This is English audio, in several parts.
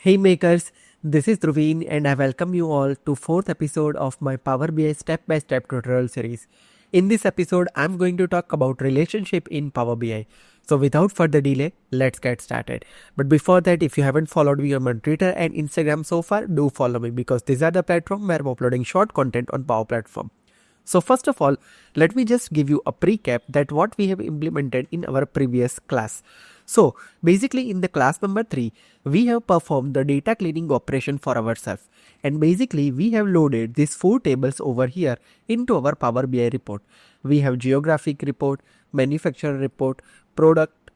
Hey makers, this is Dhruvin and I welcome you all to 4th episode of my Power BI step-by-step tutorial series. In this episode, I'm going to talk about relationship in Power BI. So without further delay, let's get started. But before that, if you haven't followed me on my Twitter and Instagram so far, do follow me because these are the platform where I'm uploading short content on Power Platform. So first of all, let me just give you a recap that what we have implemented in our previous class. So basically in the class number 3, we have performed the data cleaning operation for ourselves. And basically we have loaded these 4 tables over here into our Power BI report. We have geographic report, manufacturer report, product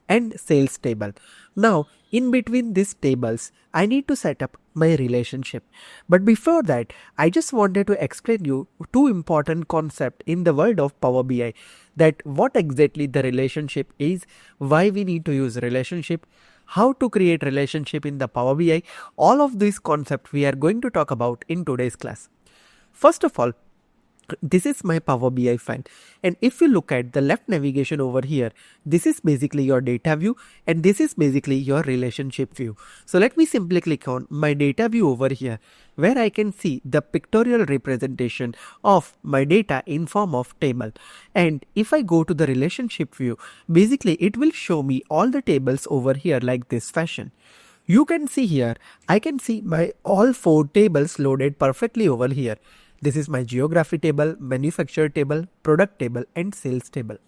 and sales table. Now in between these tables, I need to set up my relationship. But before that, I just wanted to explain you 2 important concepts in the world of Power BI, that what exactly the relationship is, why we need to use relationship, how to create relationship in the Power BI. All of these concepts we are going to talk about in today's class. First of all, this is my Power BI file, and if you look at the left navigation over here, this is basically your data view and this is basically your relationship view. So let me simply click on my data view over here, where I can see the pictorial representation of my data in form of table. And if I go to the relationship view, basically it will show me all the tables over here like this fashion. You can see here, I can see my all 4 tables loaded perfectly over here. This is my geography table, manufacturer table, product table and sales table.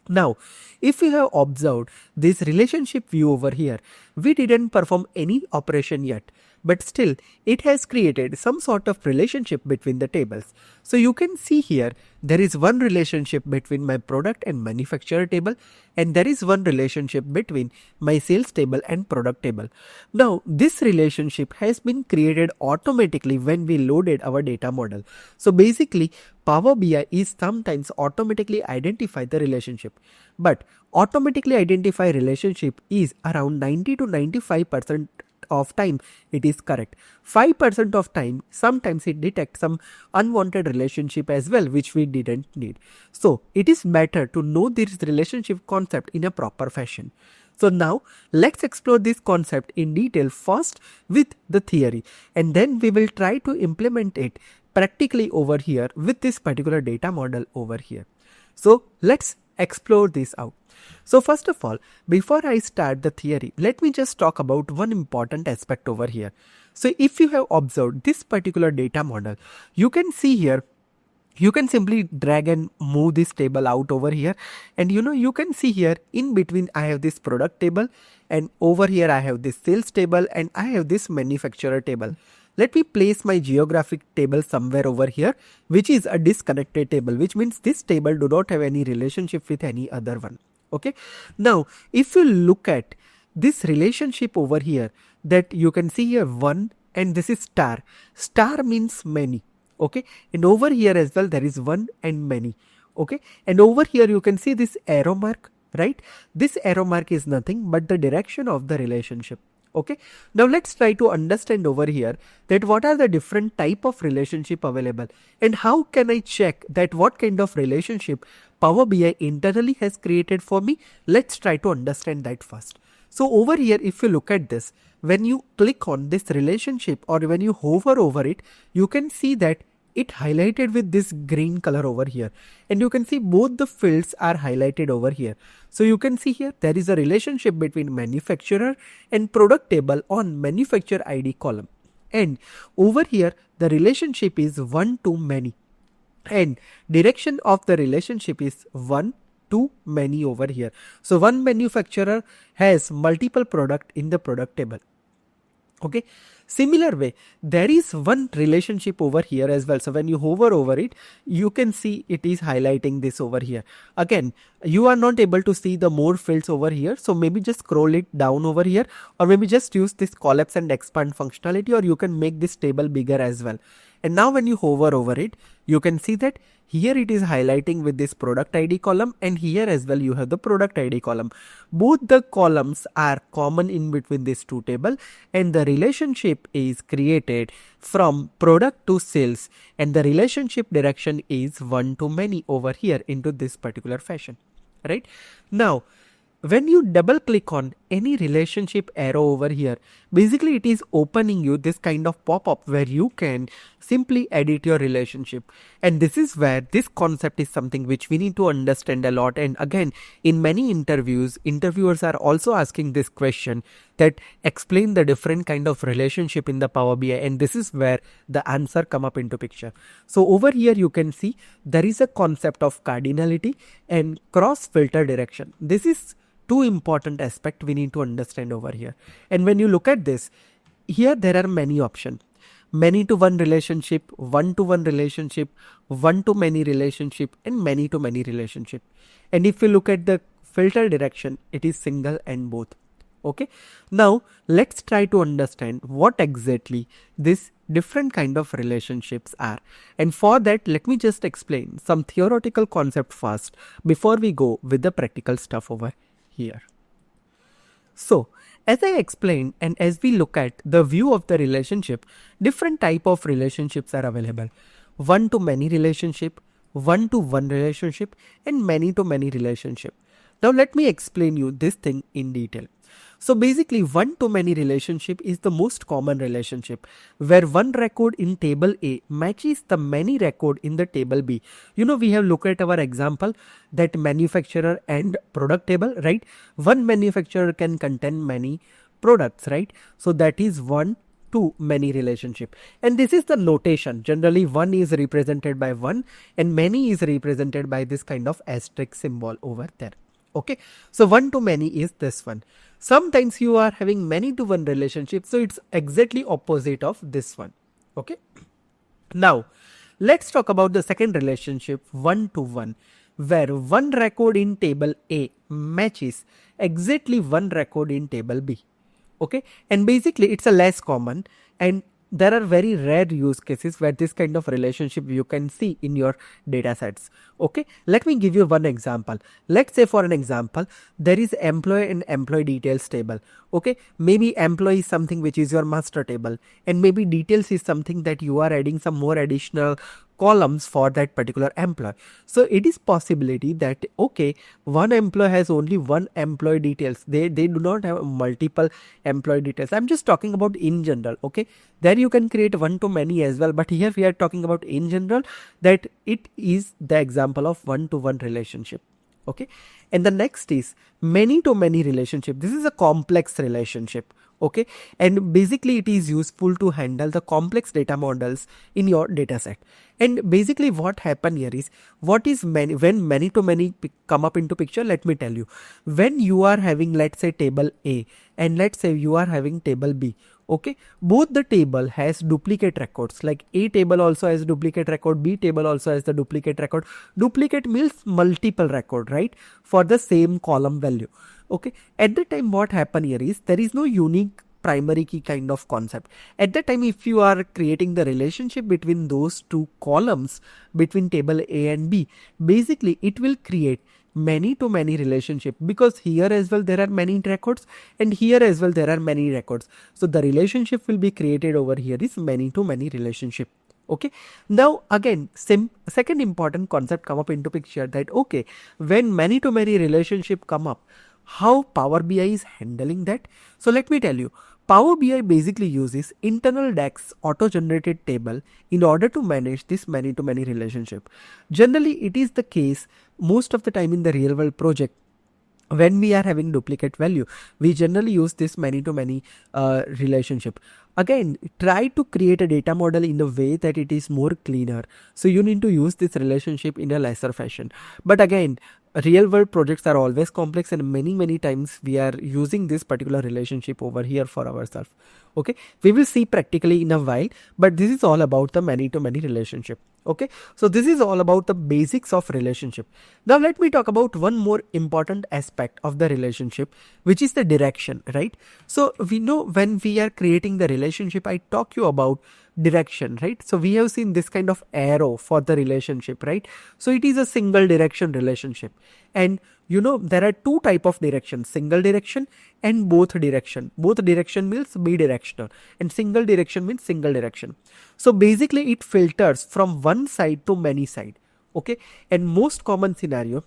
Now, if you have observed this relationship view over here, we didn't perform any operation yet, but still it has created some sort of relationship between the tables. So you can see here, there is one relationship between my product and manufacturer table, and there is one relationship between my sales table and product table. Now, this relationship has been created automatically when we loaded our data model. So basically, Power BI is sometimes automatically identify the relationship, but automatically identify relationship is around 90 to 95% of time it is correct. 5% of time sometimes it detects some unwanted relationship as well which we didn't need. So it is better to know this relationship concept in a proper fashion. So now let's explore this concept in detail first with the theory, and then we will try to implement it practically over here with this particular data model over here. So let's explore this out. So first of all, before I start the theory, let me just talk about one important aspect over here. So if you have observed this particular data model, you can see here, you can simply drag and move this table out over here, and you can see here in between I have this product table, and over here I have this sales table, and I have this manufacturer table. Let me place my geographic table somewhere over here, which is a disconnected table, which means this table do not have any relationship with any other one. Okay. Now, if you look at this relationship over here, that you can see here one, and this is star. Star means many. Okay. And over here as well, there is one and many. Okay. And over here you can see this arrow mark, right? This arrow mark is nothing but the direction of the relationship. Okay. Now let's try to understand over here that what are the different type of relationship available, and how can I check that what kind of relationship Power BI internally has created for me. Let's try to understand that first. So over here, if you look at this, when you click on this relationship or when you hover over it, you can see that it highlighted with this green color over here, and you can see both the fields are highlighted over here. So you can see here there is a relationship between manufacturer and product table on manufacturer ID column, and over here the relationship is one to many, and direction of the relationship is one to many over here. So one manufacturer has multiple product in the product table. Okay. Similar way, there is one relationship over here as well. So when you hover over it, you can see it is highlighting this over here. Again, you are not able to see the more fields over here. So maybe just scroll it down over here, or maybe just use this collapse and expand functionality, or you can make this table bigger as well. And now when you hover over it, you can see that here it is highlighting with this product ID column, and here as well you have the product ID column. Both the columns are common in between these 2 tables, and the relationship is created from product to sales, and the relationship direction is one to many over here into this particular fashion. Right? Now, when you double click on any relationship arrow over here, basically it is opening you this kind of pop-up where you can simply edit your relationship. And this is where this concept is something which we need to understand a lot. And again, in many interviews, interviewers are also asking this question that explain the different kind of relationship in the Power BI, and this is where the answer come up into picture. So over here you can see there is a concept of cardinality and cross filter direction. This is two important aspects we need to understand over here. And when you look at this, here there are many options. Many to one relationship, one to one relationship, one to many relationship, and many to many relationship. And if you look at the filter direction, it is single and both. Okay. Now let's try to understand what exactly this different kind of relationships are. And for that, let me just explain some theoretical concept first before we go with the practical stuff over here. So as I explained, and as we look at the view of the relationship, different type of relationships are available. One to many relationship, one to one relationship, and many to many relationship. Now let me explain you this thing in detail. So basically one to many relationship is the most common relationship where one record in table A matches the many record in the table B. You know, we have looked at our example that manufacturer and product table, right? One manufacturer can contain many products, right? So that is one to many relationship. And this is the notation. Generally one is represented by one and many is represented by this kind of asterisk symbol over there. Okay, so one to many is this one. Sometimes you are having many to one relationship, so it's exactly opposite of this one. Okay, now let's talk about the second relationship, one to one, where one record in table A matches exactly one record in table B. Okay, and basically it's a less common, and there are very rare use cases where this kind of relationship you can see in your data sets. Okay, let me give you one example. Let's say for an example, there is employee and employee details table. Okay, maybe employee is something which is your master table, and maybe details is something that you are adding some more additional columns for that particular employee. So it is possibility that okay, one employee has only one employee details. They do not have multiple employee details. I'm just talking about in general. Okay, there you can create one to many as well, but here we are talking about in general, that it is the example of one to one relationship. Okay, and the next is many to many relationship. This is a complex relationship. Okay, and basically it is useful to handle the complex data models in your data set. And basically what happen here is, what is many, when many to many come up into picture, let me tell you. When you are having, let's say, table A and let's say you are having table B. Okay, both the table has duplicate records, like A table also has duplicate record, B table also has the duplicate record. Duplicate means multiple record, right, for the same column value. Okay, at the time what happen here is, there is no unique primary key kind of concept. At the time, if you are creating the relationship between those two columns, between table A and B, basically it will create many to many relationship, because here as well there are many records and here as well there are many records. So the relationship will be created over here is many to many relationship. Okay, now again, second important concept come up into picture, that okay, when many to many relationship come up, how Power BI is handling that. So let me tell you, Power BI basically uses internal DAX auto-generated table in order to manage this many to many relationship. Generally, it is the case most of the time in the real world project. When we are having duplicate value, we generally use this many to many relationship. Again, try to create a data model in a way that it is more cleaner. So you need to use this relationship in a lesser fashion. But again, real world projects are always complex, and many times we are using this particular relationship over here for ourselves. Okay, we will see practically in a while, but this is all about the many to many relationship. Okay, so this is all about the basics of relationship. Now let me talk about one more important aspect of the relationship, which is the direction, right? So we know when we are creating the relationship, I talk you about direction, right? So we have seen this kind of arrow for the relationship, right? So it is a single direction relationship, and you know there are two type of direction, single direction and both direction. Both direction means bidirectional and single direction means single direction. So basically it filters from one side to many side. Okay, and most common scenario,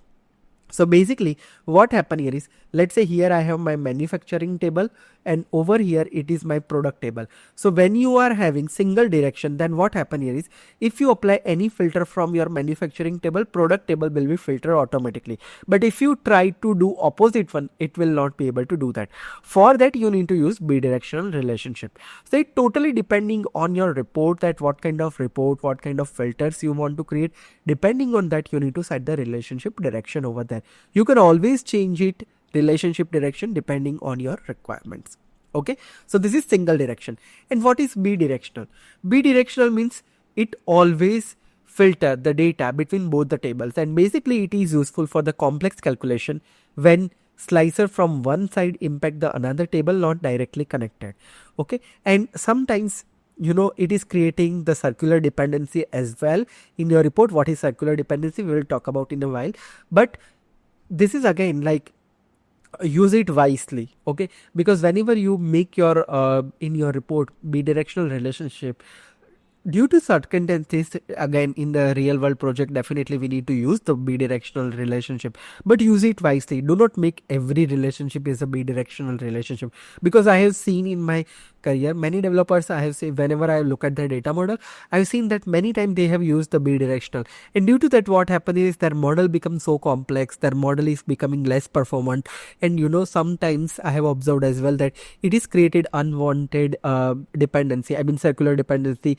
So basically what happen here is, let's say here I have my manufacturing table and over here it is my product table. So when you are having single direction, then what happen here is, if you apply any filter from your manufacturing table, product table will be filtered automatically. But if you try to do opposite one, it will not be able to do that. For that you need to use bidirectional relationship. So it totally depending on your report, that what kind of report, what kind of filters you want to create. Depending on that you need to set the relationship direction over there. You can always change it relationship direction depending on your requirements. Okay, so this is single direction. And what is bidirectional? Bidirectional means it always filter the data between both the tables, and basically it is useful for the complex calculation when slicer from one side impact the another table not directly connected. Okay, and sometimes it is creating the circular dependency as well in your report. What is circular dependency we will talk about in a while, but this is again like, use it wisely. Okay, because whenever you make your in your report bidirectional relationship, due to circumstances, again in the real world project definitely we need to use the bidirectional relationship, but use it wisely. Do not make every relationship is a bidirectional relationship, because I have seen in my career many developers, I have seen whenever I look at the data model, I've seen that many times they have used the bidirectional, and due to that what happens is their model becomes so complex, their model is becoming less performant, and sometimes I have observed as well that it is created unwanted dependency, I mean circular dependency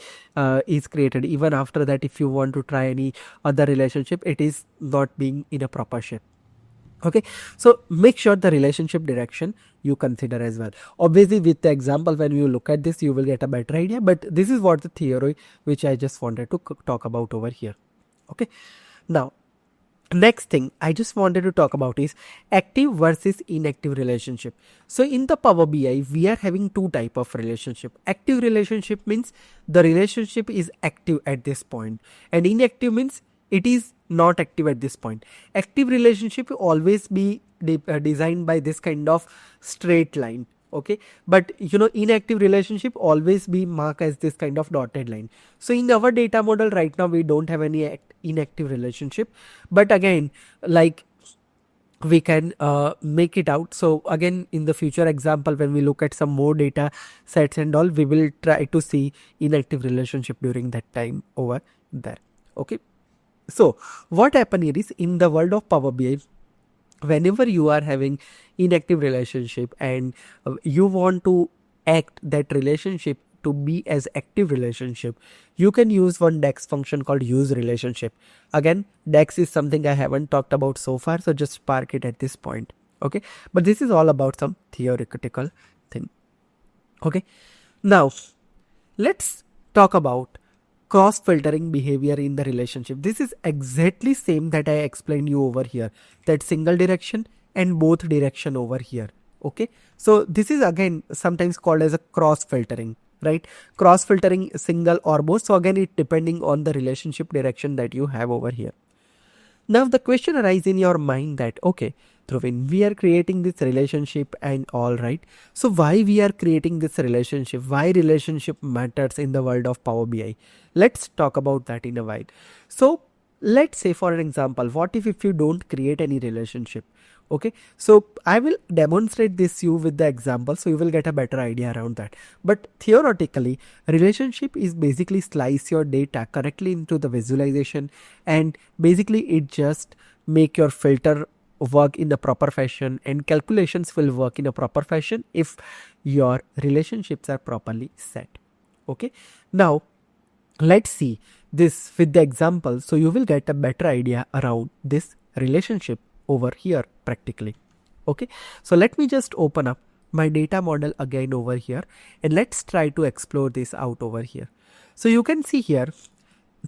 is created. Even after that, if you want to try any other relationship, it is not being in a proper shape. Okay, so make sure the relationship direction you consider as well. Obviously with the example, when you look at this you will get a better idea, but this is what the theory which I just wanted to talk about over here. Okay, now next thing I just wanted to talk about is active versus inactive relationship. So in the Power BI we are having two type of relationship. Active relationship means the relationship is active at this point, and inactive means it is not active at this point. Active relationship will always be designed by this kind of straight line. Okay, but inactive relationship always be marked as this kind of dotted line. So in our data model right now we don't have any inactive relationship, but again like we can make it out. So again in the future example, when we look at some more data sets and all, we will try to see inactive relationship during that time over there. Okay, so what happened here is, in the world of Power BI, whenever you are having inactive relationship and you want to act that relationship to be as active relationship, you can use one DEX function called use relationship. Again, DEX is something I haven't talked about so far, so just park it at this point. Okay, but this is all about some theoretical thing. Okay, now let's talk about cross filtering behavior in the relationship. This is exactly same that I explained you over here, that single direction and both direction over here. Okay, so this is again sometimes called as a cross filtering, right? Cross filtering single or both. So again it depending on the relationship direction that you have over here. Now the question arises in your mind that, okay, Dhruvin, we are creating this relationship and all, right? So why we are creating this relationship? Why relationship matters in the world of Power BI? Let's talk about that in a while. So let's say for an example, what if you don't create any relationship? Okay, so I will demonstrate this you with the example, so you will get a better idea around that. But theoretically, relationship is basically slice your data correctly into the visualization, and basically it just make your filter work in the proper fashion, and calculations will work in a proper fashion if your relationships are properly set. Okay, now let's see this with the example, so you will get a better idea around this relationship over here practically. Okay, so let me just open up my data model again over here, and let's try to explore this out over here. So you can see here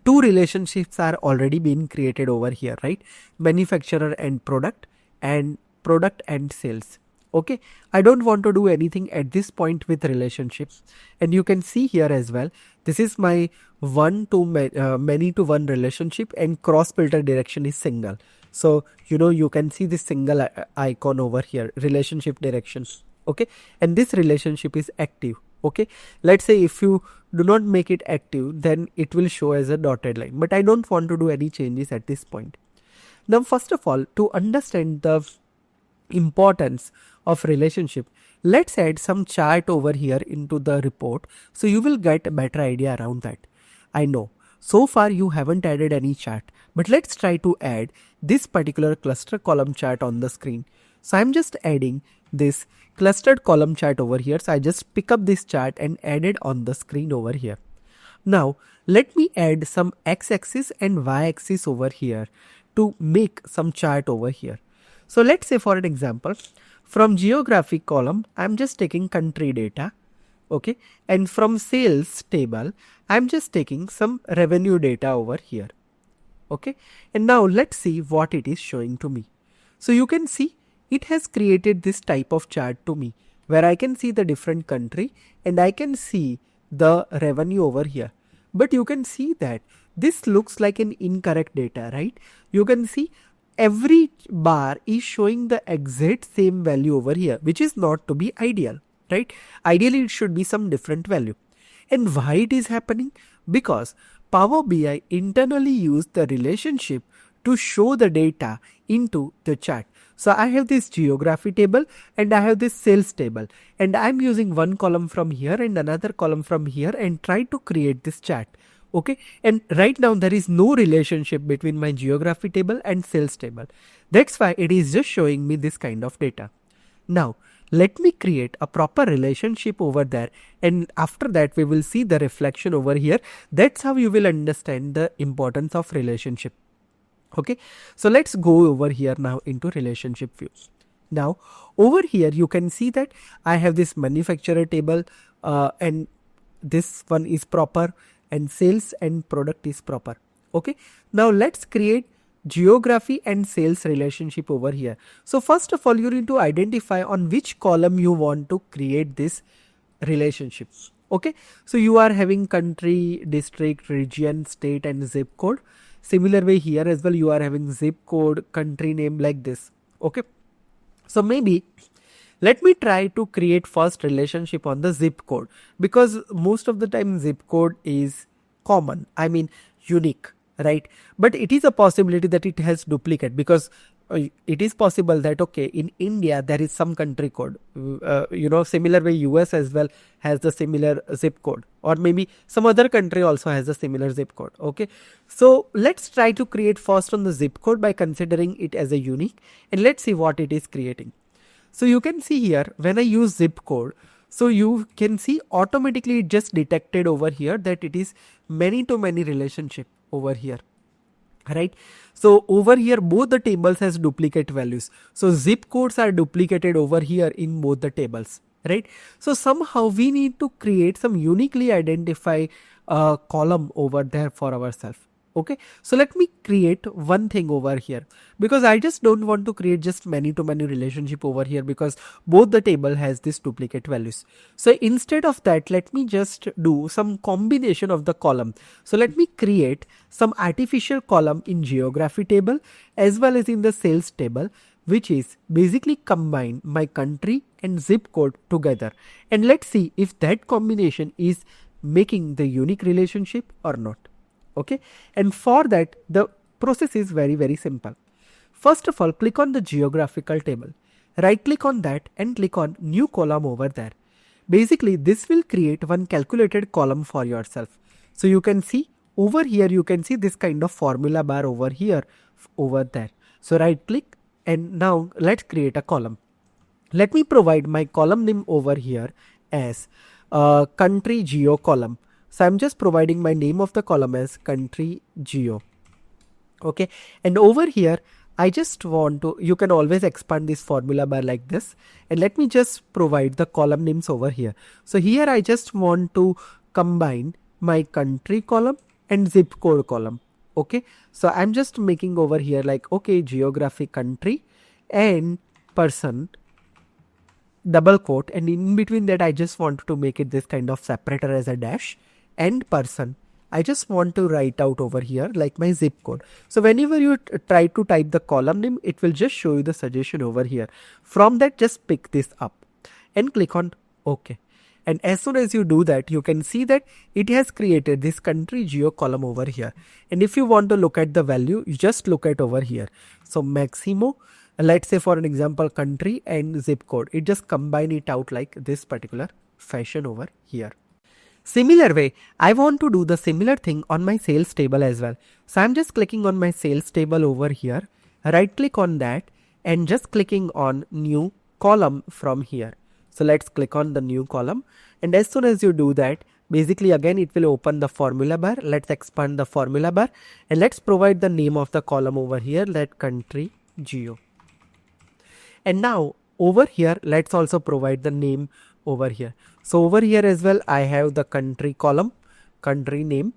two relationships are already being created over here, right? Manufacturer and product and sales. Okay, I don't want to do anything at this point with relationships, and you can see here as well, this is my many to one relationship, and cross filter direction is single. So you can see this single icon over here, relationship directions. Okay, and this relationship is active. Okay, let's say if you do not make it active, then it will show as a dotted line, but I don't want to do any changes at this point. Now first of all, to understand the importance of relationship, let's add some chart over here into the report, so you will get a better idea around that. I know so far you haven't added any chart, but let's try to add this particular cluster column chart on the screen. So I'm just adding this clustered column chart over here. So I just pick up this chart and add it on the screen over here. Now let me add some x-axis and y-axis over here to make some chart over here. So let's say for an example, from geographic column, I'm just taking country data. Okay. And from sales table, I'm just taking some revenue data over here. Okay. And now let's see what it is showing to me. So you can see it has created this type of chart to me where I can see the different country and I can see the revenue over here. But you can see that this looks like an incorrect data, right? You can see every bar is showing the exact same value over here, which is not to be ideal, right? Ideally, it should be some different value. And why it is happening? Because Power BI internally used the relationship to show the data into the chart. So I have this geography table and I have this sales table, and I'm using one column from here and another column from here and try to create this chart. Okay, and right now there is no relationship between my geography table and sales table. That's why it is just showing me this kind of data. Now let me create a proper relationship over there, and after that we will see the reflection over here. That's how you will understand the importance of relationship. Okay, so let's go over here now into relationship view. Now over here you can see that I have this manufacturer table and this one is proper, and sales and product is proper. Okay, now let's create geography and sales relationship over here. So first of all, you need to identify on which column you want to create this relationship. Okay, so you are having country, district, region, state and zip code. Similar way here as well, you are having zip code, country name like this. Okay, so maybe let me try to create first relationship on the zip code, because most of the time zip code is common, I mean unique, right? But it is a possibility that it has duplicate, because it is possible that okay, in India there is some country code, similar way US as well has the similar zip code, or maybe some other country also has a similar zip code. Okay, so let's try to create first on the zip code by considering it as a unique, and let's see what it is creating. So you can see here when I use zip code, so you can see automatically it just detected over here that it is many-to-many relationship over here, right? So over here both the tables has duplicate values, so zip codes are duplicated over here in both the tables, right? So somehow we need to create some uniquely identify column over there for ourselves. Okay, so let me create one thing over here, because I just don't want to create just many-to-many relationship over here, because both the table has this duplicate values. So instead of that, let me just do some combination of the column. So let me create some artificial column in geography table as well as in the sales table, which is basically combine my country and zip code together. And let's see if that combination is making the unique relationship or not. Okay, and for that the process is very simple. First of all, click on the geographical table, right click on that and click on new column over there. Basically this will create one calculated column for yourself. So you can see over here, you can see this kind of formula bar over here, over there. So right click and now let's create a column. Let me provide my column name over here as country geo column. So I'm just providing my name of the column as country geo. Okay, and over here I just want to, you can always expand this formula bar like this, and let me just provide the column names over here. So here I just want to combine my country column and zip code column. Okay, so I'm just making over here like okay, geography country and person double quote, and in between that I just want to make it this kind of separator as a dash, and person I just want to write out over here like my zip code. So whenever you try to type the column name, it will just show you the suggestion over here. From that just pick this up and click on OK. And as soon as you do that, you can see that it has created this country geo column over here. And if you want to look at the value, you just look at over here. So Maximo, let's say for an example, country and zip code, it just combine it out like this particular fashion over here. Similar way, I want to do the similar thing on my sales table as well. So I'm just clicking on my sales table over here, right click on that and just clicking on new column from here. So let's click on the new column, and as soon as you do that, basically again it will open the formula bar. Let's expand the formula bar and let's provide the name of the column over here, let country geo. And now over here, let's also provide the name over here. So over here as well, I have the country column, country name,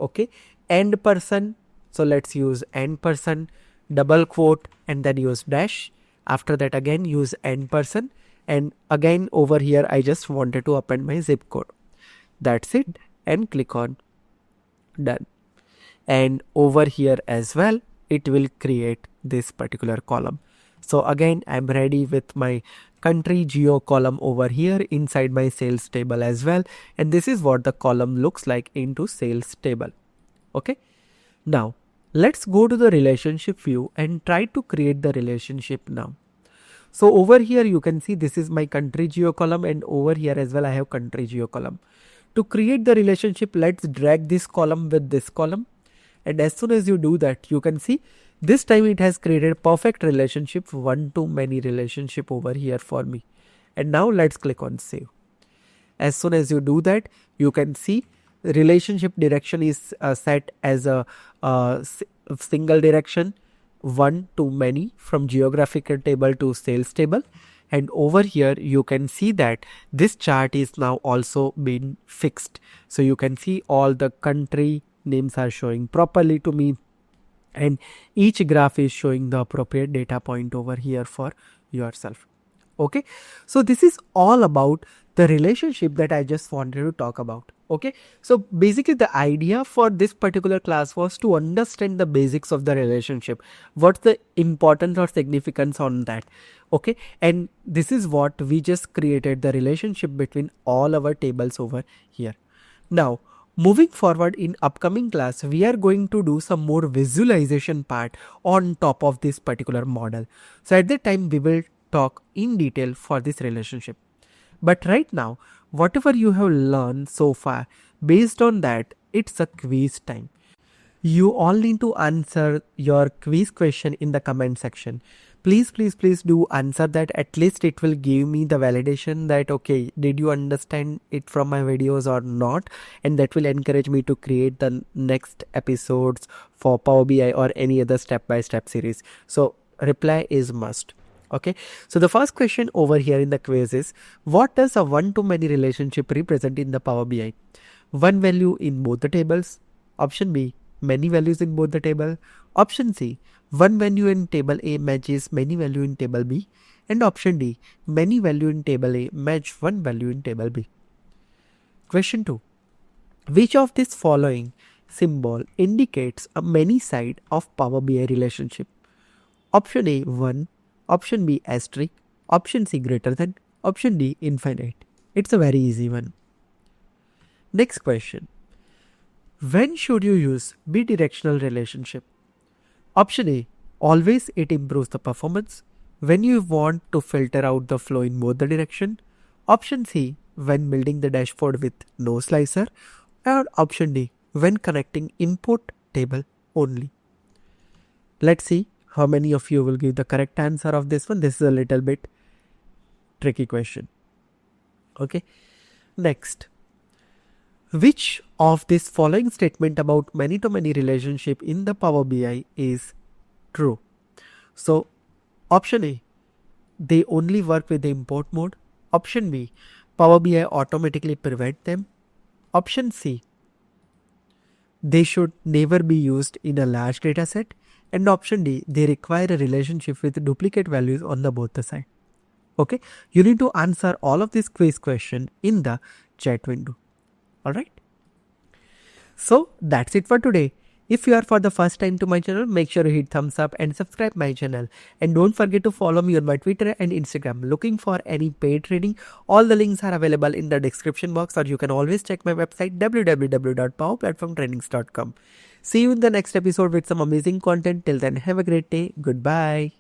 okay, end person. So let's use end person, double quote, and then use dash. After that again use end person, and again over here I just wanted to append my zip code. That's it, and click on done. And over here as well, it will create this particular column. So again, I'm ready with my country geo column over here inside my sales table as well. And this is what the column looks like into sales table. Okay. Now let's go to the relationship view and try to create the relationship now. So over here you can see this is my country geo column, and over here as well I have country geo column. To create the relationship, let's drag this column with this column. And as soon as you do that, you can see this time it has created a perfect relationship, one-to-many relationship over here for me. And now let's click on save. As soon as you do that, you can see the relationship direction is set as a single direction, one-to-many, from geographical table to sales table. And over here you can see that this chart is now also been fixed. So you can see all the country names are showing properly to me, and each graph is showing the appropriate data point over here for yourself. Okay, so this is all about the relationship that I just wanted to talk about. Okay, so basically the idea for this particular class was to understand the basics of the relationship, what's the importance or significance on that. Okay, and this is what we just created, the relationship between all our tables over here. Now moving forward in upcoming class, we are going to do some more visualization part on top of this particular model. So at that time we will talk in detail for this relationship. But right now, whatever you have learned so far, based on that, it's a quiz time. You all need to answer your quiz question in the comment section. Please do answer that. At least it will give me the validation that okay, did you understand it from my videos or not, and that will encourage me to create the next episodes for Power BI or any other step-by-step series. So reply is must. Okay, so the first question over here in the quiz is, what does a one-to-many relationship represent in the Power BI? One value in both the tables. Option B, many values in both the table. Option C, one value in table A matches many value in table B. And option D, many value in table A match one value in table B. Question 2. Which of this following symbol indicates a many side of Power BI relationship? Option A, 1. Option B, asterisk. Option C, greater than. Option D, infinite. It's a very easy one. Next question. When should you use bidirectional relationship? Option A, always, it improves the performance. When you want to filter out the flow in both the direction. Option C, when building the dashboard with no slicer. Or option D, when connecting import table only. Let's see how many of you will give the correct answer of this one. This is a little bit tricky question. Okay. Next. Which of this following statement about many-to-many relationship in the Power BI is true? So option A, they only work with the import mode. Option B, Power BI automatically prevent them. Option C, they should never be used in a large data set. And option D, they require a relationship with duplicate values on the both the side. Okay, you need to answer all of this quiz question in the chat window. Alright. So that's it for today. If you are for the first time to my channel, make sure you hit thumbs up and subscribe my channel. And don't forget to follow me on my Twitter and Instagram. Looking for any paid training? All the links are available in the description box, or you can always check my website www.powerplatformtrainings.com. See you in the next episode with some amazing content. Till then, have a great day. Goodbye.